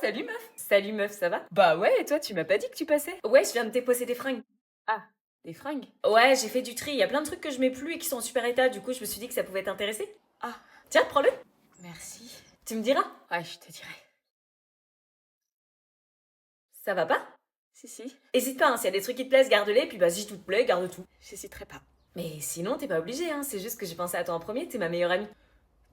salut meuf. Salut meuf, ça va? Bah ouais, et toi, tu m'as pas dit que tu passais? Ouais, je viens de déposer des fringues. Ah, des fringues? Ouais, j'ai fait du tri, il y a plein de trucs que je mets plus et qui sont en super état, du coup je me suis dit que ça pouvait t'intéresser. Ah, tiens, prends-le. Merci. Tu me diras? Ouais, je te dirai. Ça va pas? Si. Hésite pas, hein, s'il y a des trucs qui te plaisent, garde-les, puis bah si tout te plaît, garde tout. J'hésiterai pas. Mais sinon, t'es pas obligé, hein, c'est juste que j'ai pensé à toi en premier, t'es ma meilleure amie.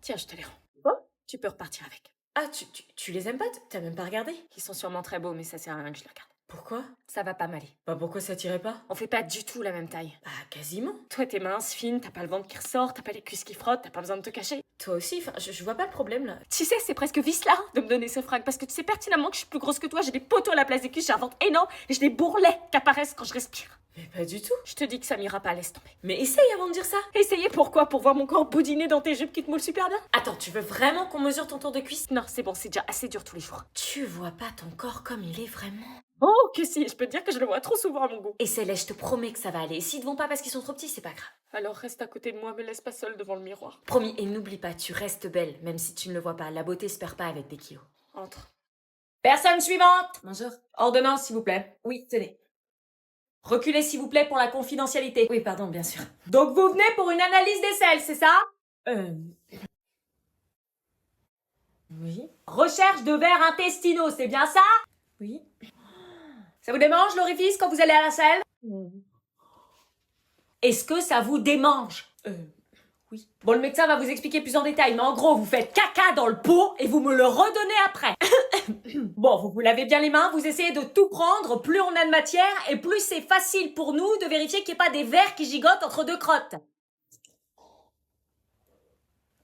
Tiens, je te les rends. Quoi? Tu peux repartir avec. Ah, tu les aimes pas? T'as même pas regardé? Ils sont sûrement très beaux, mais ça sert à rien que je les regarde. Pourquoi? Ça va pas m'aller. Bah pourquoi ça t'irait pas? On fait pas du tout la même taille. Bah quasiment. Toi t'es mince, fine, t'as pas le ventre qui ressort, t'as pas les cuisses qui frottent, t'as pas besoin de te cacher. Toi aussi, enfin je vois pas le problème là. Tu sais, c'est presque vice-là de me donner ce fringue parce que tu sais pertinemment que je suis plus grosse que toi, j'ai des poteaux à la place des cuisses, j'ai un ventre énorme et j'ai des bourrelets qui apparaissent quand je respire. Mais pas du tout. Je te dis que ça m'ira pas, laisse tomber. Mais essaye avant de dire ça. Essayer pourquoi? Pour voir mon corps boudiner dans tes jupes qui te moulent super bien? Attends, tu veux vraiment qu'on mesure ton tour de cuisse? Non, c'est bon, c'est déjà assez dur tous les jours. Tu vois pas ton corps comme il est vraiment? Oh, que si, je peux te dire que je le vois trop souvent à mon goût. Et Céleste, je te promets que ça va aller. Et s'ils te vont pas parce qu'ils sont trop petits, c'est pas grave. Alors reste à côté de moi, me laisse pas seule devant le miroir. Promis, et n'oublie pas, tu restes belle, même si tu ne le vois pas. La beauté se perd pas avec des kilos. Entre. Personne suivante! Bonjour. Ordonnance, s'il vous plaît. Oui, tenez. Reculez, s'il vous plaît, pour la confidentialité. Oui, pardon, bien sûr. Donc vous venez pour une analyse des selles, c'est ça? Oui. Recherche de vers intestinaux, c'est bien ça? Oui. Ça vous démange l'orifice quand vous allez à la selle? Est-ce que ça vous démange? Oui. Bon, le médecin va vous expliquer plus en détail, mais en gros, vous faites caca dans le pot et vous me le redonnez après. Bon, vous vous lavez bien les mains, vous essayez de tout prendre, plus on a de matière et plus c'est facile pour nous de vérifier qu'il n'y ait pas des vers qui gigotent entre deux crottes.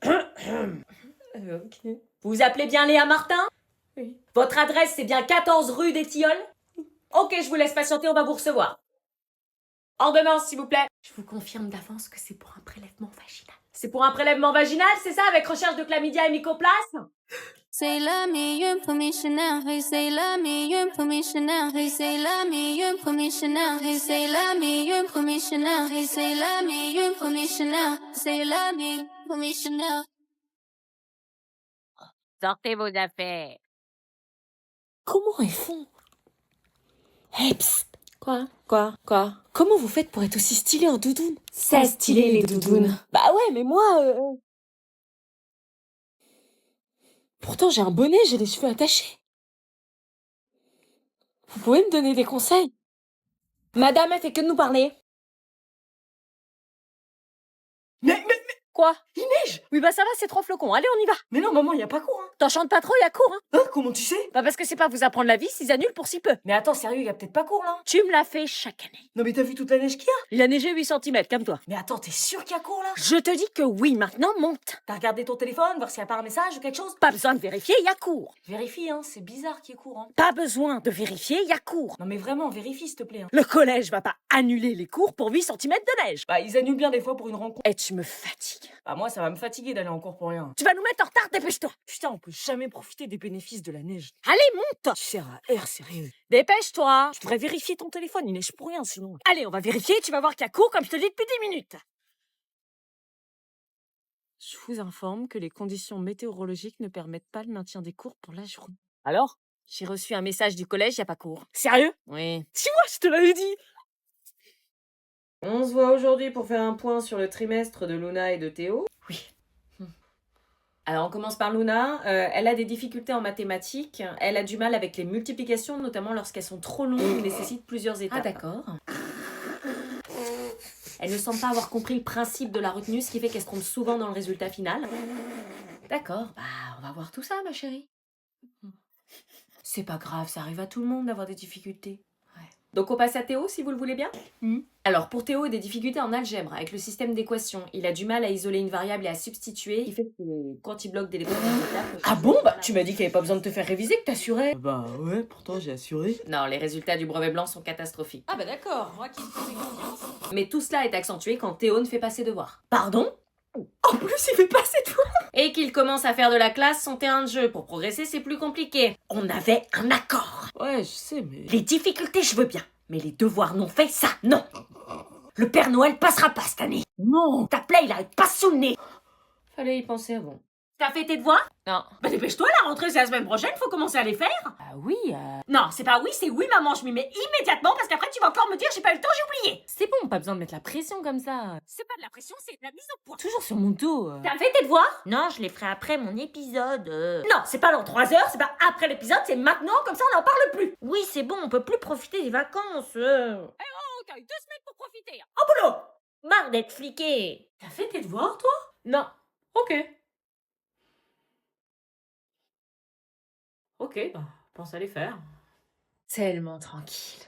Ok. Vous vous appelez bien Léa Martin? Oui. Votre adresse, c'est bien 14 rue des Tilleuls? Ok, je vous laisse patienter, on va vous recevoir. Ordonnance, s'il vous plaît. Je vous confirme d'avance que c'est pour un prélèvement vaginal. C'est pour un prélèvement vaginal, c'est ça, avec recherche de chlamydia et mycoplasme? Say love me, you put me Chanel. Hey, say love me, you put me Chanel. Hey, say love me, you put me Chanel. Hey, say love me, you put me Chanel. Hey, say love me, you put me Chanel. Say love me, put me Chanel. Sortez vos affaires. Comment ils font? Hey, psst. Quoi? Comment vous faites pour être aussi stylé en doudoune? C'est stylé les doudounes. Bah ouais, mais moi... Pourtant j'ai un bonnet, j'ai les cheveux attachés. Vous pouvez me donner des conseils? Madame, elle fait que de nous parler. Mais Quoi? il neige! Oui bah ça va, c'est 3 flocons. Allez, on y va. Mais non, maman, y a pas cours, hein! T'enchantes pas trop, y a cours, hein? Hein, comment tu sais? Bah parce que c'est pas vous apprendre la vie s'ils annulent pour si peu. Mais attends, sérieux, y a peut-être pas cours, là? Tu me l'as fait chaque année. Non, mais t'as vu toute la neige qu'il y a? Il a neigé 8 cm, calme-toi. Mais attends, t'es sûr qu'il y a cours, là? Je te dis que oui, maintenant monte. T'as regardé ton téléphone, voir s'il y a pas un message ou quelque chose? Pas besoin de vérifier, y a cours. Vérifie, hein, c'est bizarre qu'il y ait cours, hein. Pas besoin de vérifier, y a cours. Non, mais vraiment, vérifie, s'il te plaît, hein. Le collège va pas annuler les cours pour 8 cm de neige. Bah, ils annulent bien des fois pour une rencontre. Et tu me fatigues. Bah, moi, ça va me fatiguer d'aller en cours pour rien. Tu vas nous mettre en retard, dépêche-toi. Putain, on peut jamais profiter des bénéfices de la neige. Allez, monte. Tu sers à air, sérieux. Dépêche-toi. Je devrais vérifier ton téléphone, il neige pour rien sinon. Allez, on va vérifier, tu vas voir qu'il y a cours comme je te dis depuis 10 minutes. Je vous informe que les conditions météorologiques ne permettent pas le maintien des cours pour la journée. Alors? J'ai reçu un message du collège, y a pas cours. Sérieux? Oui. Tu vois, je te l'avais dit. On se voit aujourd'hui pour faire un point sur le trimestre de Luna et de Théo. Oui. Alors on commence par Luna. Elle a des difficultés en mathématiques. Elle a du mal avec les multiplications, notamment lorsqu'elles sont trop longues ou nécessitent plusieurs étapes. Ah d'accord. Elle ne semble pas avoir compris le principe de la retenue, ce qui fait qu'elle se trompe souvent dans le résultat final. D'accord, bah on va voir tout ça, ma chérie. C'est pas grave, ça arrive à tout le monde d'avoir des difficultés. Donc on passe à Théo, si vous le voulez bien. Alors pour Théo, des difficultés en algèbre, avec le système d'équations. Il a du mal à isoler une variable et à substituer. Il fait que quand il bloque des lettres d'étape... Ah bon? Bah, tu m'as dit qu'il y avait pas besoin de te faire réviser, que t'assurais. Bah ouais, pourtant j'ai assuré. Non, les résultats du brevet blanc sont catastrophiques. Ah bah d'accord, moi qui me faisais confiance. Mais tout cela est accentué quand Théo ne fait pas ses devoirs. Pardon? En plus, il fait pas cette fois. Et qu'il commence à faire de la classe son terrain de jeu. Pour progresser, c'est plus compliqué. On avait un accord. Ouais, je sais, mais... Les difficultés, je veux bien. Mais les devoirs non faits, ça, non. Le Père Noël passera pas cette année. Non! Ta plaie, il arrête pas sous le nez. Fallait y penser avant. T'as fait tes devoirs? Non. Bah dépêche-toi, la rentrée c'est la semaine prochaine, faut commencer à les faire. Ah oui, Non, c'est pas oui, c'est oui maman, je m'y mets immédiatement parce qu'après tu vas encore me dire j'ai pas eu le temps, j'ai oublié. c'est bon, pas besoin de mettre la pression comme ça. C'est pas de la pression, c'est de la mise au point. Toujours sur mon dos. T'as fait tes devoirs? Non, je les ferai après mon épisode. Non, c'est pas dans 3 heures, c'est pas après l'épisode, c'est maintenant, comme ça on n'en parle plus. Oui, c'est bon, on peut plus profiter des vacances. Oh, t'as eu 2 semaines pour profiter. Au boulot. Marre d'être fliqué. T'as fait tes devoirs toi? Non. Ok. Ok, bah, pense à les faire. Tellement tranquille.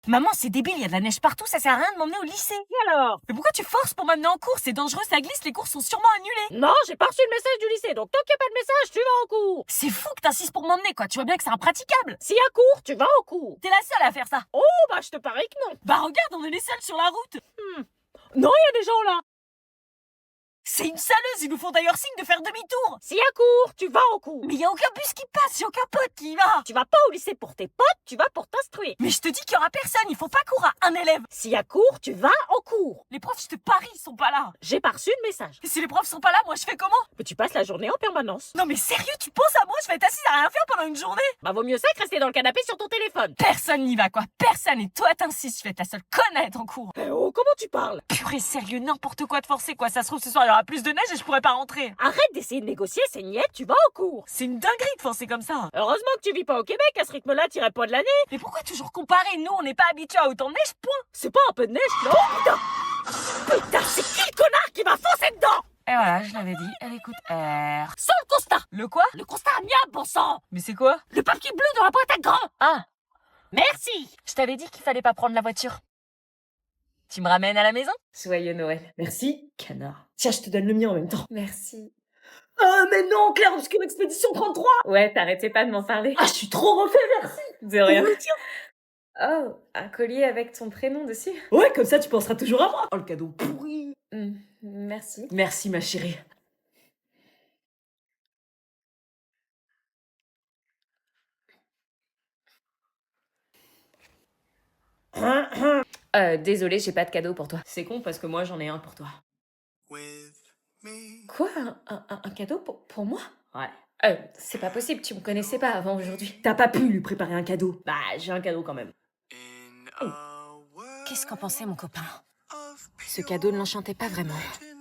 Maman, c'est débile, il y a de la neige partout, ça sert à rien de m'emmener au lycée. Et alors? Mais pourquoi tu forces pour m'amener en cours? C'est dangereux, ça glisse, les cours sont sûrement annulés. Non, j'ai pas reçu le message du lycée, donc tant qu'il n'y a pas de message, tu vas en cours. C'est fou que t'insistes pour m'emmener, quoi. Tu vois bien que c'est impraticable. S'il y a cours, tu vas au cours. T'es la seule à faire ça. Oh, bah je te parie que non. Bah regarde, on est les seuls sur la route. Non, il y a des gens là. C'est une saleuse, ils nous font d'ailleurs signe de faire demi-tour. S'il y a cours, tu vas au cours. Mais y a aucun bus qui passe, y a aucun pote qui y va. Tu vas pas au lycée pour tes potes, tu vas pour t'instruire. Mais je te dis qu'il y aura personne, il faut pas cours à un élève. S'il y a cours, tu vas au cours. Les profs, je te parie, ils sont pas là. J'ai pas reçu de message. Et si les profs sont pas là, moi je fais comment? Mais tu passes la journée en permanence. Non mais sérieux, tu penses à moi, je vais être assise à rien faire pendant une journée? Bah vaut mieux ça que rester dans le canapé sur ton téléphone. Personne n'y va quoi, personne, et toi t'insistes, je vais être la seule conne à être en cours. Oh, comment tu parles? Purée, sérieux, n'importe quoi de forcer quoi, ça se trouve ce soir il y aura plus de neige et je pourrais pas rentrer. Arrête d'essayer de négocier, c'est niette, tu vas au cours. C'est une dinguerie de forcer comme ça. Heureusement que tu vis pas au Québec, à ce rythme-là, t'irais pas de l'année. Mais pourquoi toujours comparer? Nous on n'est pas habitués à autant de neige, point. C'est pas un peu de neige, là? Oh putain! Putain, c'est qui le connard qui m'a foncé dedans? Et voilà, je l'avais dit, elle écoute R. Sans le constat! Le quoi? Le constat amiable, bon sang! Mais c'est quoi? Le papier bleu dans la boîte à gants! Ah, Merci! je t'avais dit qu'il fallait pas prendre la voiture. Tu me ramènes à la maison? Joyeux Noël. Merci, canard. Tiens, je te donne le mien en même temps. Merci. Ah, mais non, Claire Obscure Expédition 33! Ouais, t'arrêtais pas de m'en parler. Ah, je suis trop refait, merci! De rien. Oui, tiens. Oh, un collier avec ton prénom dessus. Ouais, comme ça, tu penseras toujours à moi. Oh, le cadeau pourri. Merci. Merci, ma chérie. Désolée, j'ai pas de cadeau pour toi. C'est con parce que moi j'en ai un pour toi. Quoi? Un cadeau pour moi? Ouais. C'est pas possible, tu me connaissais pas avant aujourd'hui. T'as pas pu lui préparer un cadeau. Bah, j'ai un cadeau quand même. Qu'est-ce qu'en pensait mon copain? Ce cadeau ne l'enchantait pas vraiment.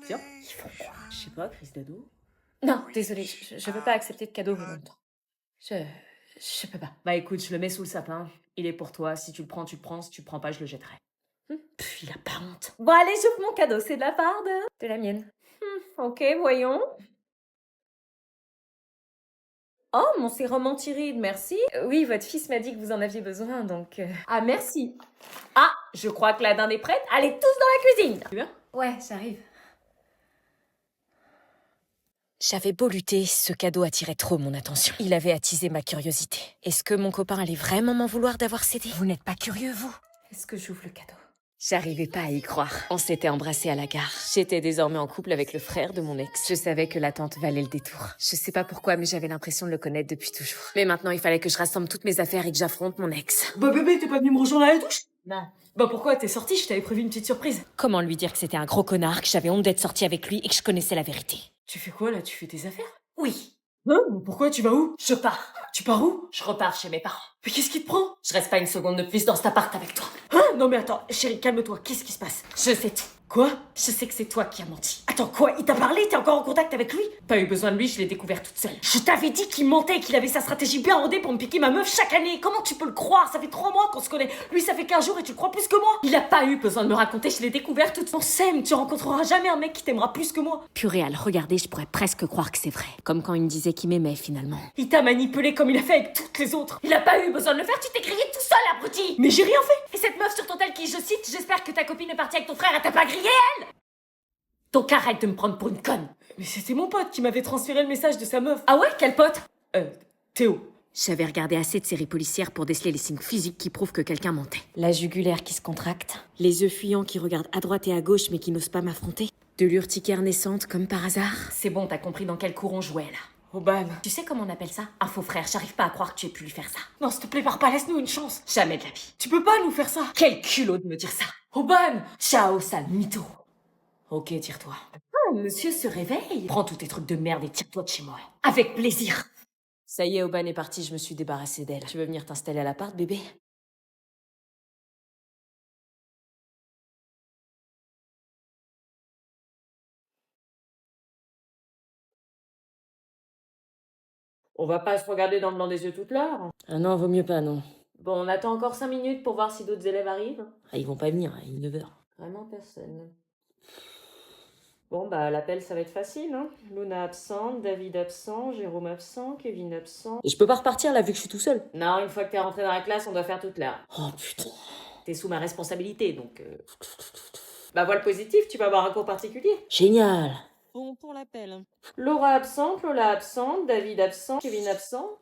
Tiens, ils font quoi? Je sais pas, crise d'ado. Non, désolée, je veux pas accepter de cadeau volontaire. Je peux pas. Bah écoute, je le mets sous le sapin. Il est pour toi. Si tu le prends, tu le prends. Si tu le prends pas, je le jetterai. Pff, il a pas honte. Bon, allez, j'ouvre mon cadeau, c'est de la part de la mienne. Ok, voyons. Oh, mon sérum anti-rides, merci. Oui, votre fils m'a dit que vous en aviez besoin, donc... Ah, merci. Ah, je crois que la dinde est prête. Allez, tous dans la cuisine. Tu viens? Ouais, j'arrive. J'avais beau lutter, ce cadeau attirait trop mon attention. Il avait attisé ma curiosité. Est-ce que mon copain allait vraiment m'en vouloir d'avoir cédé? Vous n'êtes pas curieux, vous? Est-ce que j'ouvre le cadeau? J'arrivais pas à y croire. On s'était embrassés à la gare. J'étais désormais en couple avec le frère de mon ex. Je savais que l'attente valait le détour. Je sais pas pourquoi, mais j'avais l'impression de le connaître depuis toujours. Mais maintenant, il fallait que je rassemble toutes mes affaires et que j'affronte mon ex. Bah bébé, t'es pas venu me rejoindre à la douche? Non. Bah pourquoi? T'es sortie? Je t'avais prévu une petite surprise. Comment lui dire que c'était un gros connard, que j'avais honte d'être sortie avec lui et que je connaissais la vérité? Tu fais quoi là? Tu fais tes affaires? Oui, Hein? Pourquoi? Tu vas où? je pars. Tu pars où? Je repars chez mes parents. Mais qu'est-ce qui te prend? Je reste pas une seconde de plus dans cet appart avec toi. Hein? Non mais attends, chérie, calme-toi. Qu'est-ce qui se passe? Je sais tout. Quoi? Je sais que c'est toi qui as menti. Attends, quoi? Il t'a parlé? T'es encore en contact avec lui? Pas eu besoin de lui, je l'ai découvert toute seule. Je t'avais dit qu'il mentait et qu'il avait sa stratégie bien rodée pour me piquer ma meuf chaque année. Comment tu peux le croire? Ça fait 3 mois qu'on se connaît. Lui, ça fait 15 jours et tu le crois plus que moi. Il a pas eu besoin de me raconter, je l'ai découvert toute seule. On s'aime, tu rencontreras jamais un mec qui t'aimera plus que moi. Purée, à le regarder, je pourrais presque croire que c'est vrai. Comme quand il me disait qu'il m'aimait finalement. Il t'a manipulé comme il a fait avec toutes les autres. Il a pas eu besoin de le faire, tu t'es grillé tout seul, abruti. Mais j'ai rien fait. Et cette meuf sur ton tel qui, je cite, j'espère que ta copine est partie avec ton frère, elle t'a pas grillé, elle? Donc arrête de me prendre pour une conne. Mais c'était mon pote qui m'avait transféré le message de sa meuf. Ah ouais, quel pote? Théo. J'avais regardé assez de séries policières pour déceler les signes physiques qui prouvent que quelqu'un mentait. La jugulaire qui se contracte, les yeux fuyants qui regardent à droite et à gauche mais qui n'osent pas m'affronter, de l'urticaire naissante comme par hasard. C'est bon, t'as compris dans quel cours on jouait là. Oban. Tu sais comment on appelle ça? Un faux frère, j'arrive pas à croire que tu aies pu lui faire ça. Non, s'il te plaît, pars pas, laisse-nous une chance. Jamais de la vie. Tu peux pas nous faire ça. Quel culot de me dire ça. Oban. Ciao, sale mytho. Ok, tire-toi. monsieur se réveille. Prends tous tes trucs de merde et tire-toi de chez moi. Avec plaisir. Ça y est, Aubin est parti, je me suis débarrassée d'elle. Tu veux venir t'installer à l'appart, bébé? On va pas se regarder dans le blanc des yeux toute l'heure. Ah non, vaut mieux pas, non. Bon, on attend encore 5 minutes pour voir si d'autres élèves arrivent. Ah, ils vont pas venir, il est 9h. Vraiment personne. Bon, bah l'appel ça va être facile, hein. Luna absente, David absent, Jérôme absent, Kevin absent. Et je peux pas repartir là vu que je suis tout seul. Non, une fois que t'es rentré dans la classe, on doit faire toute l'heure. Oh putain. T'es sous ma responsabilité, donc... Bah vois le positif, tu vas avoir un cours particulier. Génial. Bon, pour l'appel. Laura absente, Lola absente, David absent, Kevin absent.